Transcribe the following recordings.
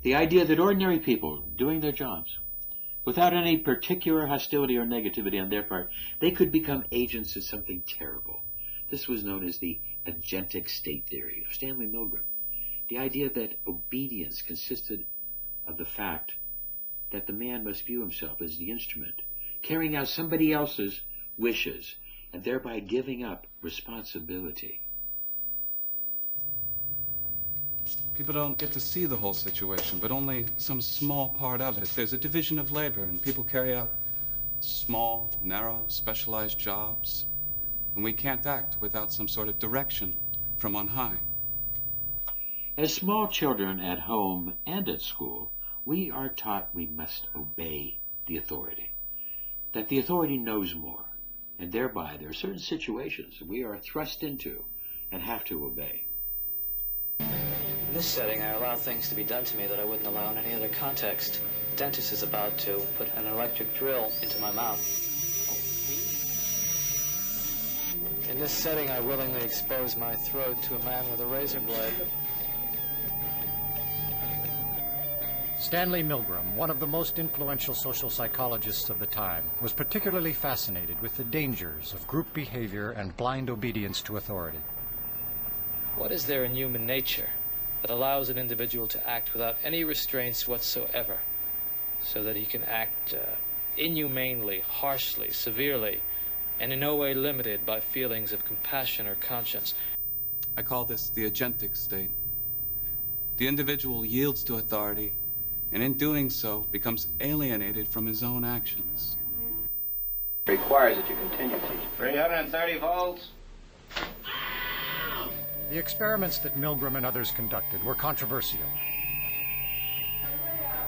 The idea that ordinary people doing their jobs, without any particular hostility or negativity on their part, they could become agents of something terrible. This was known as the agentic state theory of Stanley Milgram. The idea that obedience consisted of the fact that the man must view himself as the instrument, carrying out somebody else's wishes, and thereby giving up responsibility. People don't get to see the whole situation, but only some small part of it. There's a division of labor, and people carry out small, narrow, specialized jobs. And we can't act without some sort of direction from on high. As small children at home and at school, we are taught we must obey the authority, that the authority knows more, and thereby there are certain situations we are thrust into and have to obey. In this setting, I allow things to be done to me that I wouldn't allow in any other context. The dentist is about to put an electric drill into my mouth. In this setting, I willingly expose my throat to a man with a razor blade. Stanley Milgram, one of the most influential social psychologists of the time, was particularly fascinated with the dangers of group behavior and blind obedience to authority. What is there in human nature that allows an individual to act without any restraints whatsoever, so that he can act inhumanely, harshly, severely, and in no way limited by feelings of compassion or conscience? I call this the agentic state. The individual yields to authority, and in doing so becomes alienated from his own actions. Requires that you continue teaching. 330 volts. The experiments that Milgram and others conducted were controversial,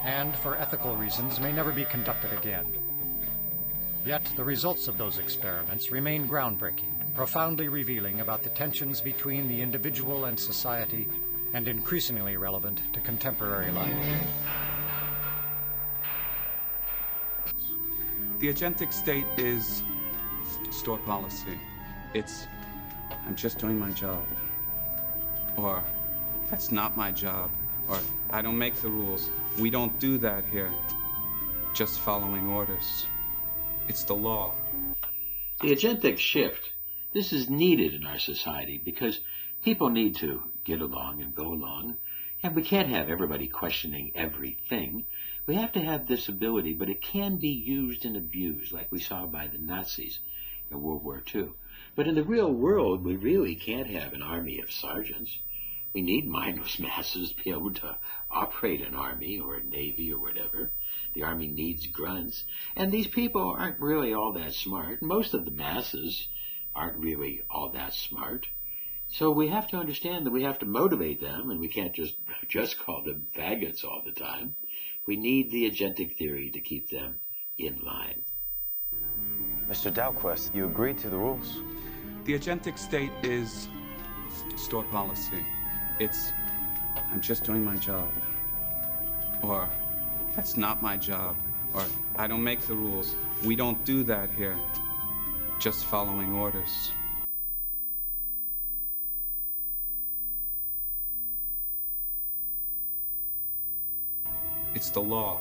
and for ethical reasons may never be conducted again. Yet the results of those experiments remain groundbreaking, profoundly revealing about the tensions between the individual and society, and increasingly relevant to contemporary life. The agentic state is store policy. It's, I'm just doing my job. Or, that's not my job. Or, I don't make the rules. We don't do that here. Just following orders. It's the law. The agentic shift, this is needed in our society because people need to get along and go along, and we can't have everybody questioning everything. We have to have this ability, but it can be used and abused, like we saw by the Nazis in World War II. But in the real world, we really can't have an army of sergeants. We need mindless masses to be able to operate an army or a navy or whatever. The army needs grunts. And these people aren't really all that smart. Most of the masses aren't really all that smart. So we have to understand that we have to motivate them, and we can't just call them faggots all the time. We need the agentic theory to keep them in line. Mr. Dalquist, you agreed to the rules. The agentic state is store policy. It's, I'm just doing my job. Or, that's not my job. Or, I don't make the rules. We don't do that here. Just following orders. It's the law.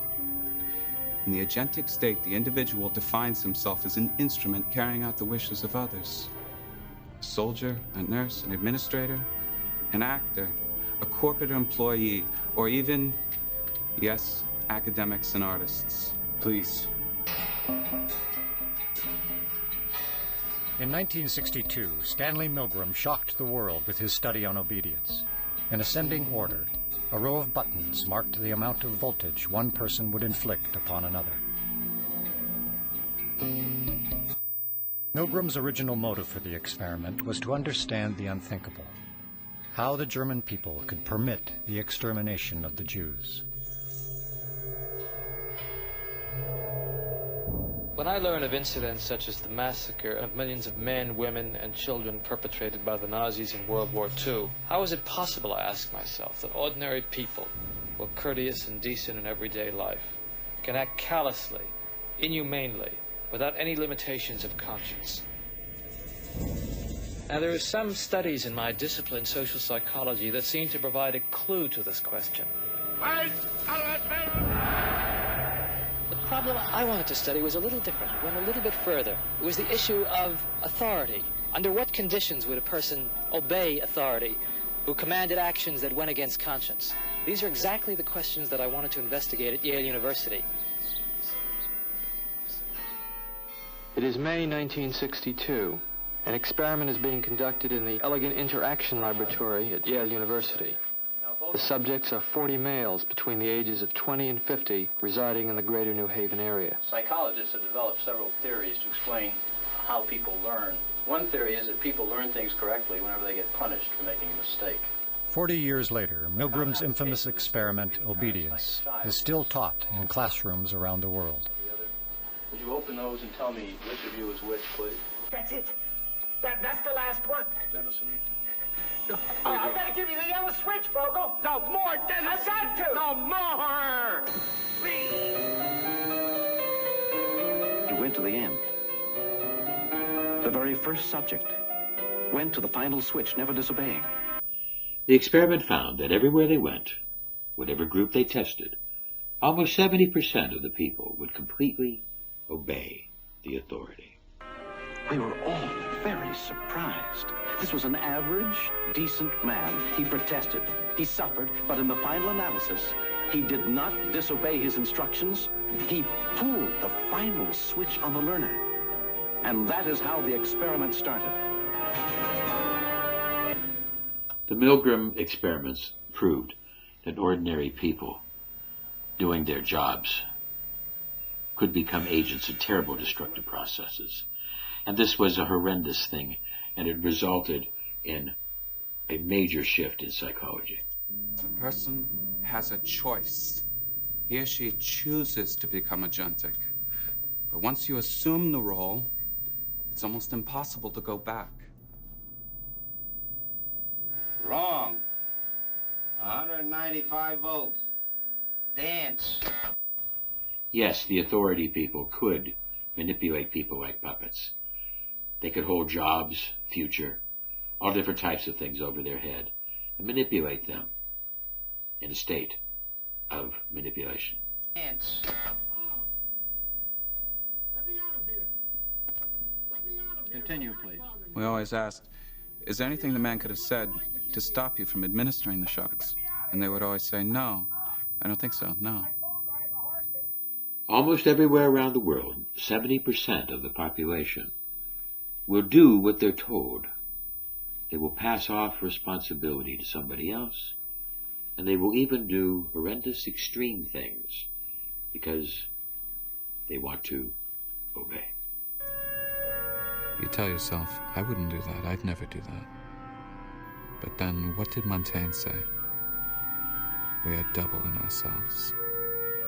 In the agentic state, the individual defines himself as an instrument carrying out the wishes of others. A soldier, a nurse, an administrator, an actor, a corporate employee, or even, yes, academics and artists. Please. In 1962, Stanley Milgram shocked the world with his study on obedience. In ascending order, a row of buttons marked the amount of voltage one person would inflict upon another. Milgram's original motive for the experiment was to understand the unthinkable, how the German people could permit the extermination of the Jews. When I learn of incidents such as the massacre of millions of men, women, and children perpetrated by the Nazis in World War II, how is it possible, I ask myself, that ordinary people, who are courteous and decent in everyday life, can act callously, inhumanely, without any limitations of conscience? Now, there are some studies in my discipline, social psychology, that seem to provide a clue to this question. The problem I wanted to study was a little different. It went a little bit further. It was the issue of authority. Under what conditions would a person obey authority who commanded actions that went against conscience? These are exactly the questions that I wanted to investigate at Yale University. It is May 1962. An experiment is being conducted in the Elegant Interaction Laboratory at Yale University. The subjects are 40 males between the ages of 20 and 50 residing in the greater New Haven area. Psychologists have developed several theories to explain how people learn. One theory is that people learn things correctly whenever they get punished for making a mistake. 40 years later, Milgram's infamous experiment, obedience, is still taught in classrooms around the world. Would you open those and tell me which of you is which, please? That's it. That's the last one. Dennison. I gotta give you the yellow switch, Bogle. No more, Dennison. I've got to. No more. Please. He went to the end. The very first subject went to the final switch, never disobeying. The experiment found that everywhere they went, whatever group they tested, almost 70% of the people would completely obey the authority. We were all very surprised. This was an average, decent man. He protested, he suffered, but in the final analysis, he did not disobey his instructions. He pulled the final switch on the learner. And that is how the experiment started. The Milgram experiments proved that ordinary people doing their jobs could become agents of terrible destructive processes. And this was a horrendous thing, and it resulted in a major shift in psychology. The person has a choice. He or she chooses to become agentic. But once you assume the role, it's almost impossible to go back. Wrong. 195 volts. Dance. Yes, the authority people could manipulate people like puppets. They could hold jobs, future, all different types of things over their head and manipulate them in a state of manipulation. Dance. Continue, please. We always asked, is there anything the man could have said to stop you from administering the shocks? And they would always say, no, I don't think so, no. Almost everywhere around the world, 70% of the population will do what they're told. They will pass off responsibility to somebody else, and they will even do horrendous extreme things because they want to obey. You tell yourself, I wouldn't do that, I'd never do that. But then, what did Montaigne say? We are double in ourselves.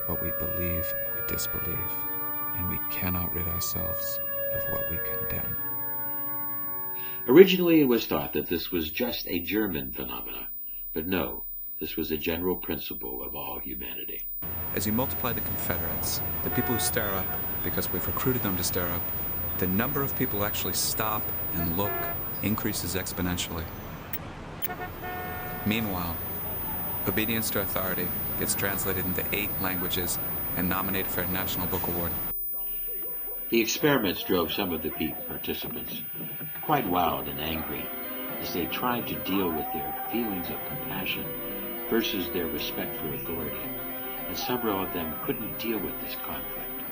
What we believe, we disbelieve, and we cannot rid ourselves of what we condemn. Originally, it was thought that this was just a German phenomenon, but no, this was a general principle of all humanity. As you multiply the Confederates, the people who stare up, because we've recruited them to stare up, the number of people who actually stop and look increases exponentially. Meanwhile, obedience to authority gets translated into 8 languages and nominated for a National Book Award. The experiments drove some of the participants quite wild and angry as they tried to deal with their feelings of compassion versus their respect for authority. And several of them couldn't deal with this conflict,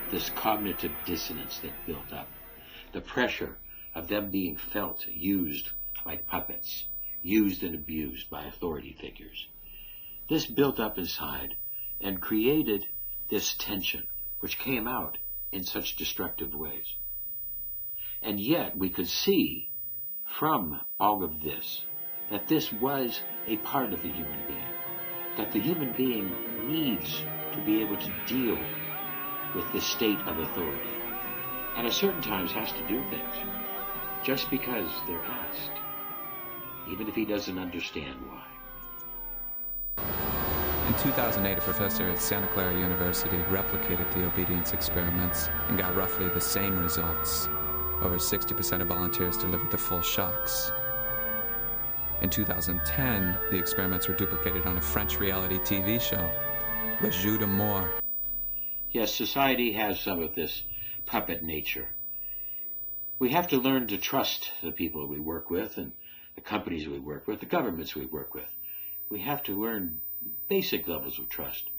this cognitive dissonance that built up, the pressure of them being felt used like puppets, used and abused by authority figures. This built up inside and created this tension, which came out in such destructive ways. And yet we could see from all of this that this was a part of the human being, that the human being needs to be able to deal with this state of authority, and at certain times has to do things just because they're asked, even if he doesn't understand why. In 2008, a professor at Santa Clara University replicated the obedience experiments and got roughly the same results. Over 60% of volunteers delivered the full shocks. In 2010, the experiments were duplicated on a French reality TV show, Le Jeu de Mort. Yes, society has some of this puppet nature. We have to learn to trust the people we work with and the companies we work with, the governments we work with. We have to learn basic levels of trust,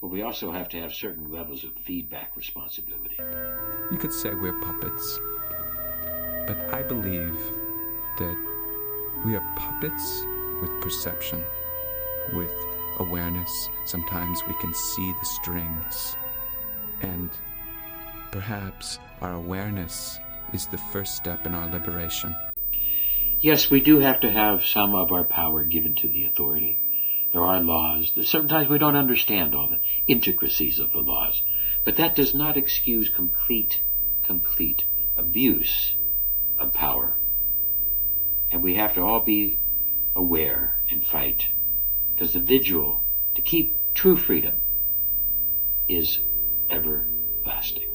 but we also have to have certain levels of feedback responsibility. You could say we're puppets, but I believe that we are puppets with perception, with awareness. Sometimes we can see the strings, and perhaps our awareness is the first step in our liberation. Yes, we do have to have some of our power given to the authority. There are laws. Sometimes we don't understand all the intricacies of the laws, but that does not excuse complete abuse of power. And we have to all be aware and fight, because the vigil to keep true freedom is everlasting.